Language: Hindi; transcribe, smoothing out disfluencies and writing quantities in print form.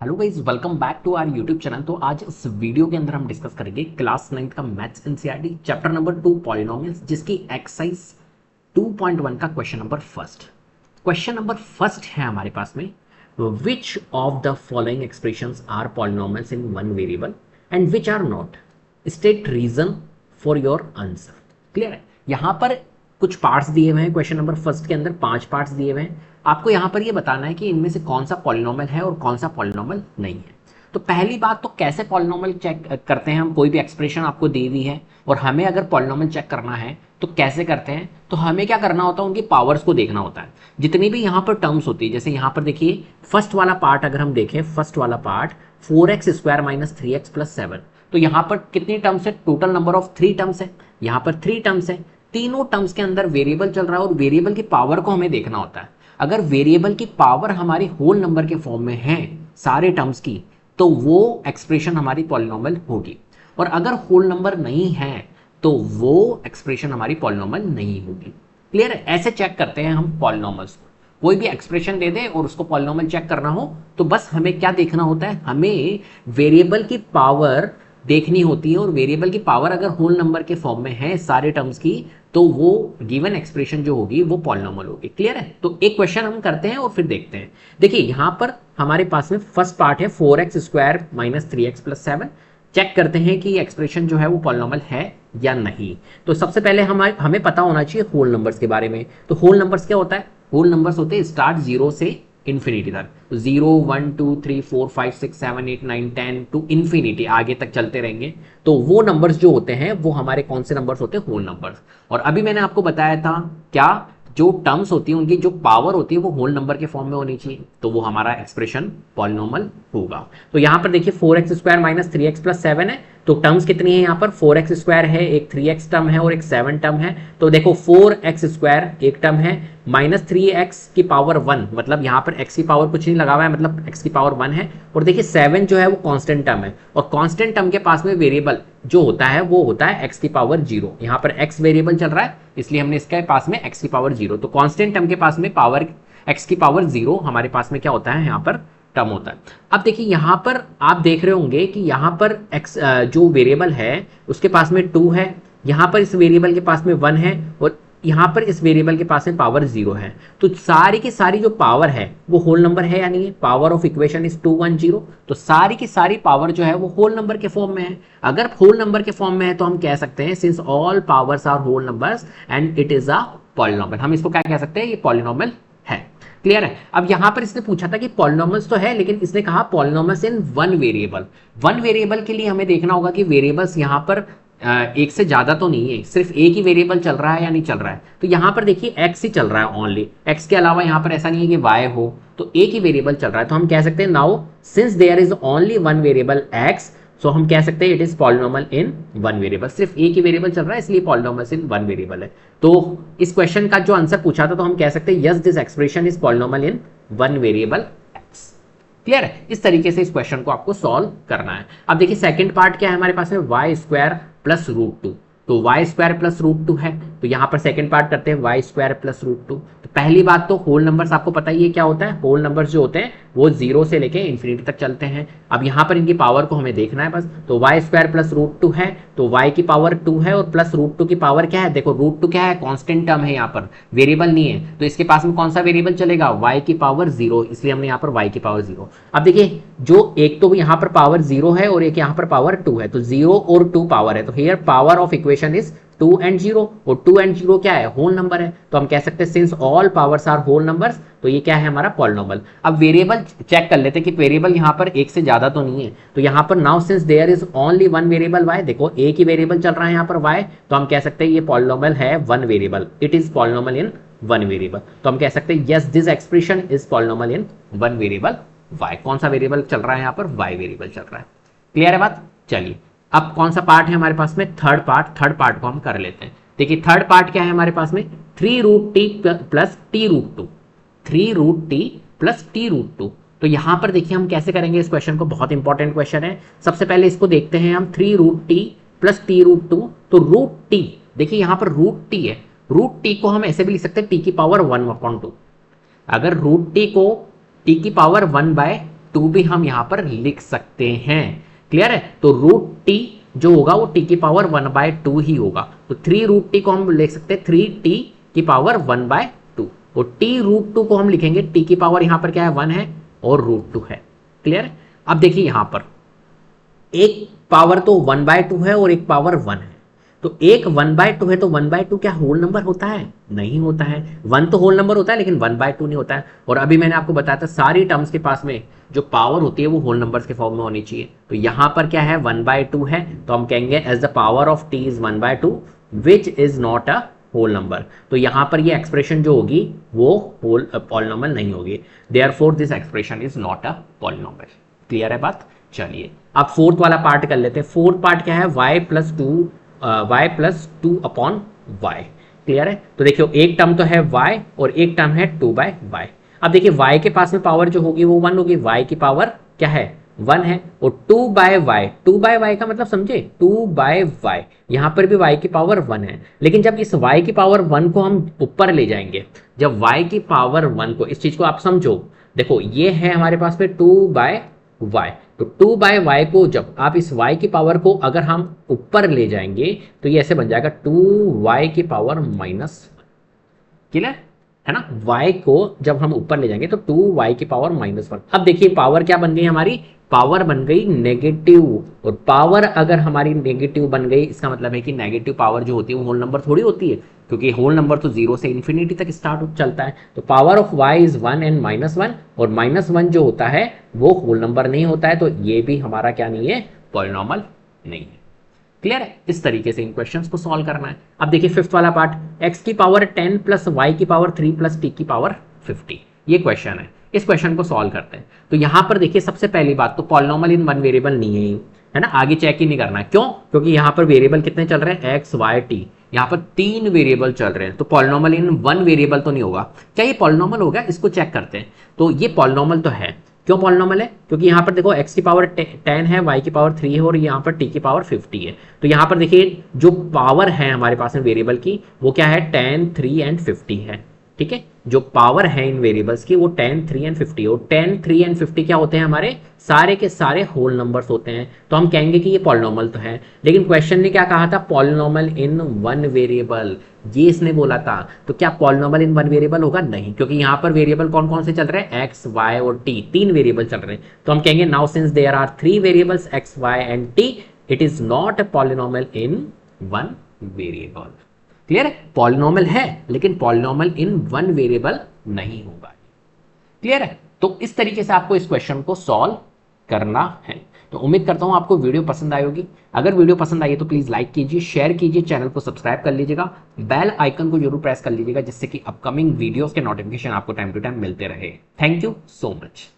Hello guys, welcome back to our YouTube channel. तो आज इस वीडियो के अंदर हम डिस्कस करेंगे क्लास 9 का maths NCERT chapter number 2 polynomials, जिसकी एक्सरसाइज 2.1 का क्वेश्चन नंबर फर्स्ट है हमारे पास में। Which of the following expressions are polynomials in one variable and which are not, state reason for your answer. Clear है? यहां पर कुछ पार्ट्स दिए हुए हैं क्वेश्चन नंबर फर्स्ट के अंदर, 5 पार्ट्स दिए हुए हैं। आपको यहां पर ये बताना है कि इनमें से कौन सा पॉलिनोमियल है और कौन सा पॉलिनोमियल नहीं है। तो पहली बात तो कैसे पॉलिनोमियल चेक करते हैं हम। कोई भी एक्सप्रेशन आपको दी हुई है और हमें अगर पॉलिनोमियल चेक करना है तो कैसे करते हैं, तो हमें क्या करना होता है, उनकी पावर्स को देखना होता है। जितनी भी यहाँ पर टर्म्स होती है, जैसे यहाँ पर देखिए फर्स्ट वाला पार्ट अगर हम देखें, फर्स्ट वाला part 4x² minus 3x plus 7, तो यहाँ पर कितनी टर्म्स है, टोटल नंबर ऑफ 3 टर्म्स है। यहाँ पर 3 टर्म्स है, तीनों टर्म्स के अंदर वेरिएबल चल रहा है और वेरिएबल की पावर को हमें देखना होता है। अगर वेरिएबल की पावर हमारी होल नंबर के फॉर्म में है सारे टर्म्स की, तो वो एक्सप्रेशन हमारी पॉलिनोमियल होगी। और अगर होल नंबर नहीं है तो वो एक्सप्रेशन हमारी पॉलिनोमियल नहीं होगी। क्लियर है? ऐसे चेक करते हैं हम पॉलिनोमियल्स को। कोई भी एक्सप्रेशन दे दे और उसको पॉलिनोमियल चेक करना हो तो बस हमें क्या देखना होता है, हमें वेरिएबल की पावर देखनी होती है। और वेरिएबल की पावर अगर होल नंबर के फॉर्म में है सारे टर्म्स की, तो वो गिवन एक्सप्रेशन जो होगी वो पॉलिनोमियल होगी। क्लियर है? तो एक क्वेश्चन हम करते हैं और फिर देखते हैं। देखिए यहां पर हमारे पास में फर्स्ट पार्ट है 4x² minus 3x plus 7। Check करते हैं कि एक्सप्रेशन जो है वो पॉलिनोमियल है या नहीं। तो सबसे पहले हमें पता होना चाहिए होल नंबर्स के बारे में। तो होल नंबर्स क्या होता है? होल नंबर्स होते हैं स्टार्ट 0 से इन्फिनिटी तक। 0 1 2 3 4 5 6 7 8 9 10 टू इन्फिनिटी आगे तक चलते रहेंगे। तो वो नंबर्स जो होते हैं वो हमारे कौन से नंबर्स होते हैं? Whole numbers. और अभी मैंने आपको बताया था क्या, जो टर्म्स होती है उनकी जो पावर होती है वो होल नंबर के फॉर्म में होनी चाहिए, तो वो हमारा एक्सप्रेशन पॉलिनोमियल होगा। तो यहां पर देखिए 4x² माइनस 3x प्लस 7 है। तो टर्म्स कितनी है यहाँ पर? 4x² है, एक 3x टर्म है और एक 7 टर्म है। तो देखो 4x² एक टर्म है, माइनस 3x की पावर 1, मतलब यहाँ पर x की पावर कुछ नहीं लगा हुआ है, मतलब x की पावर 1 है। और देखिए 7 जो है वो कांस्टेंट टर्म है, और कांस्टेंट टर्म के पास में वेरिएबल जो होता है वो होता है x की पावर 0। यहाँ पर x वेरिएबल चल रहा है इसलिए हमने इसके पास में x की पावर 0। तो कांस्टेंट टर्म के पास में पावर x की पावर 0 हमारे पास में क्या होता है, यहाँ पर टर्म होता है। अब देखिए यहाँ पर आप देख रहे होंगे कि यहाँ पर x जो वेरिएबल है उसके पास में 2 है, यहाँ पर इस वेरिएबल के पास में 1 है, और यहाँ पर इस वेरिएबल के पास में पावर 0 है। तो सारी की सारी जो पावर है वो होल नंबर है या नहीं है? Power of equation is 210। तो सारी की सारी पावर जो है वो होल नंबर के फॉर्म में है। अगर होल नंबर के फॉर्म में है तो हम कह सकते हैं since all powers are whole numbers and it is a polynomial. हम इसको क्या कह सकते हैं? ये पॉलिनोमियल है। क्लियर है? अब यहां पर इसने पूछा था कि पॉलिनोमियल्स तो है, लेकिन इसने कहा polynomials in one variable. One variable के लिए हमें देखना होगा कि वेरिएबल्स यहां पर एक से ज्यादा तो नहीं है, सिर्फ एक ही वेरिएबल चल रहा है या नहीं चल रहा है। तो यहां पर देखिए x ही चल रहा है ओनली, x के अलावा यहां पर ऐसा नहीं है कि y हो, तो एक ही वेरिएबल चल रहा है। तो हम कह सकते हैं now since there is only one variable x, so हम कह सकते हैं it is polynomial in one variable. सिर्फ एक ही वेरिएबल चल रहा है इसलिए पॉलिनोमियल इन वन वेरिएबल है। तो इस क्वेश्चन का जो आंसर पूछा था तो हम कह सकते हैं yes this expression is polynomial in one variable. Clear है? इस तरीके से इस क्वेश्चन को आपको सॉल्व करना है। अब देखिए सेकंड पार्ट क्या है हमारे पास में, y² प्लस √2। तो y² प्लस √2 है, तो यहां पर सेकंड पार्ट करते हैं y² प्लस √2। तो पहली बात तो होल नंबर्स आपको पता ही है क्या होता है। होल नंबर्स जो होते हैं वो 0 से लेके इन्फिनिटी तक चलते हैं। अब यहां पर इनकी पावर को हमें देखना है बस। तो y² प्लस √2 है, तो y की पावर 2 है और प्लस √2 की पावर क्या है? देखो √2 क्या है? कांस्टेंट टर्म है, यहाँ पर वेरिएबल नहीं है, तो इसके पास में कौन सा वेरिएबल चलेगा? y की पावर 0, इसलिए हमने यहाँ पर y की पावर 0। अब देखिए जो एक तो यहाँ पर पावर 0 है और एक यहाँ पर पावर 2 है, तो 0 और 2 पावर है, तो here power of equation is 2 and 0, और 2 and 0 क्या है? होल नंबर है। तो हम कह सकते हैं since all powers are whole numbers, तो ये क्या है? हमारा पॉलिनोमियल। अब वेरिएबल चेक कर लेते हैं कि वेरिएबल यहाँ पर एक से ज्यादा तो नहीं है। तो यहाँ पर now since there is only one variable y, देखो एक ही वेरिएबल चल रहा है यहाँ पर y, तो हम कह सकते हैं ये पॉलिनोमियल है one variable, it is polynomial in one variable. तो हम कह सकते हैं yes this expression is polynomial in one variable y। कौन सा वेरिएबल चल रहा है यहाँ पर? y वेरिएबल चल रहा है। क्लियर है बात? चलिए अब कौन सा पार्ट है हमारे पास में? थर्ड पार्ट को हम कर लेते हैं। देखिए थर्ड पार्ट क्या है हमारे पास में? 3√t plus t√2, 3√t plus t√2। तो यहां पर देखिए हम कैसे करेंगे इस क्वेश्चन को, बहुत इंपॉर्टेंट क्वेश्चन है। सबसे पहले इसको देखते हैं हम, 3√t प्लस t√2। तो √t, देखिए यहां पर √t है, √t को हम ऐसे भी लिख सकते हैं t की पावर 1/2। अगर √t को t की पावर 1/2 2 भी हम यहां पर लिख सकते हैं। क्लियर है? तो रूट टी जो होगा वो टी की पावर 1/2 ही होगा। तो 3 रूट टी को हम लिख सकते हैं 3t की पावर 1/2, और टी रूट 2 को हम लिखेंगे टी की पावर यहां पर क्या है 1 है और रूट 2 है। क्लियर है? अब देखिए यहां पर एक पावर तो 1/2 है और एक पावर 1 है, तो एक 1/2 है तो 1/2 क्या होल नंबर होता है? नहीं होता है। 1 तो होल नंबर होता है लेकिन 1/2 नहीं होता है। और अभी मैंने आपको बताया था सारी टर्म्स के पास में जो पावर होती है वो होल नंबर्स के फॉर्म में होनी चाहिए। तो यहां पर क्या है 1/2 है, तो हम कहेंगे as the power of T is 1/2 which is not a whole number. तो यहां पर ये एक्सप्रेशन जो होगी वो होल पॉलिनॉमियल नहीं होगी, therefore this expression is not a polynomial. Clear है बात? चलिए अब फोर्थ वाला पार्ट कर लेते हैं। फोर्थ पार्ट क्या है y+2 अपॉन y। क्लियर है? तो देखियो एक टर्म तो है y और एक टर्म है 2/y। अब देखिए y के पास में पावर जो होगी वो 1 होगी, y की पावर क्या है 1 है, और 2/y का मतलब समझे 2/y, यहां पर भी y की पावर 1 है। लेकिन जब इस y की पावर 1 को हम ऊपर ले जाएंगे, जब y की पावर 1 को, इस चीज को आप समझो, देखो ये है हमारे पास में 2/y, तो 2/y को जब आप इस y की पावर को अगर हम ऊपर ले जाएंगे तो ये ऐसे बन जाएगा 2y की पावर -1। क्लियर है ना? y को जब हम ऊपर ले जाएंगे तो 2y की पावर -1। अब देखिए पावर क्या बन गई हमारी? पावर बन गई नेगेटिव, और पावर अगर हमारी नेगेटिव बन गई इसका मतलब है कि नेगेटिव पावर जो होती है वो होल नंबर थोड़ी होती है, क्योंकि होल नंबर तो 0 से इन्फिनिटी तक स्टार्ट चलता है। तो power of y is 1 and -1, और -1 जो होता है वो होल नंबर नहीं होता है, तो ये भी हमारा क्या नहीं है? पॉलिनॉमियल नहीं है। क्लियर है? इस तरीके से इन क्वेश्चंस को सॉल्व करना है। अब देखिए फिफ्थ वाला पार्ट, x की पावर 10 प्लस y की पावर 3 प्लस t की पावर 50, ये क्वेश्चन है। इस क्वेश्चन को सॉल्व करते हैं। तो यहां पर देखिए सबसे पहली बात तो पॉलिनॉमियल इन वन वेरिएबल नहीं है ना, आगे चेक ही नहीं करना है। क्यों? क्योंकि यहां पर वेरिएबल कितने चल रहे हैं x y t, यहां पर 3 वेरिएबल चल रहे हैं, तो पॉलिनॉमियल इन वन वेरिएबल तो नहीं होगा। क्या ये पॉलिनॉमियल होगा? इसको चेक करते हैं। तो ये पॉलिनॉमियल तो है। क्यों पॉलिनॉमियल है? क्योंकि यहां पर देखो x की पावर 10 है, y की पावर 3 है, और यहां पर t की पावर 50 है। तो यहां पर देखिए जो पावर है हमारे पास में वेरिएबल की वो क्या है 10, 3 एंड 50 है। ठीक है? जो पावर है इन वेरिएबल्स की वो 10, 3 एंड 50, और 10, 3 एंड 50 क्या होते हैं? हमारे सारे के सारे होल नंबर्स होते हैं। तो हम कहेंगे कि ये पॉलिनॉमियल तो है। लेकिन क्वेश्चन ने क्या कहा था? पॉलिनॉमियल इन वन वेरिएबल, ये इसने बोला था। तो क्या पॉलिनॉमियल इन वन वेरिएबल होगा? नहीं, क्योंकि यहां पर वेरिएबल कौन कौन से चल रहे हैं? x, y और t, 3 वेरिएबल चल रहे हैं। तो हम कहेंगे now since there are 3 variables x, y and t, it is not a polynomial in one variable. Clear है? पॉलिनॉमियल है लेकिन पॉलिनॉमियल इन वन वेरिएबल नहीं होगा। क्लियर है? तो इस तरीके से आपको इस क्वेश्चन को सॉल्व करना है। तो उम्मीद करता हूं आपको वीडियो पसंद आई होगी। अगर वीडियो पसंद आई है तो प्लीज लाइक कीजिए, शेयर कीजिए, चैनल को सब्सक्राइब कर लीजिएगा, बेल आइकन को जरूर प्रेस कर लीजिएगा, जिससे कि अपकमिंग वीडियोस के नोटिफिकेशन आपको टाइम टू टाइम मिलते रहे। Thank you so much.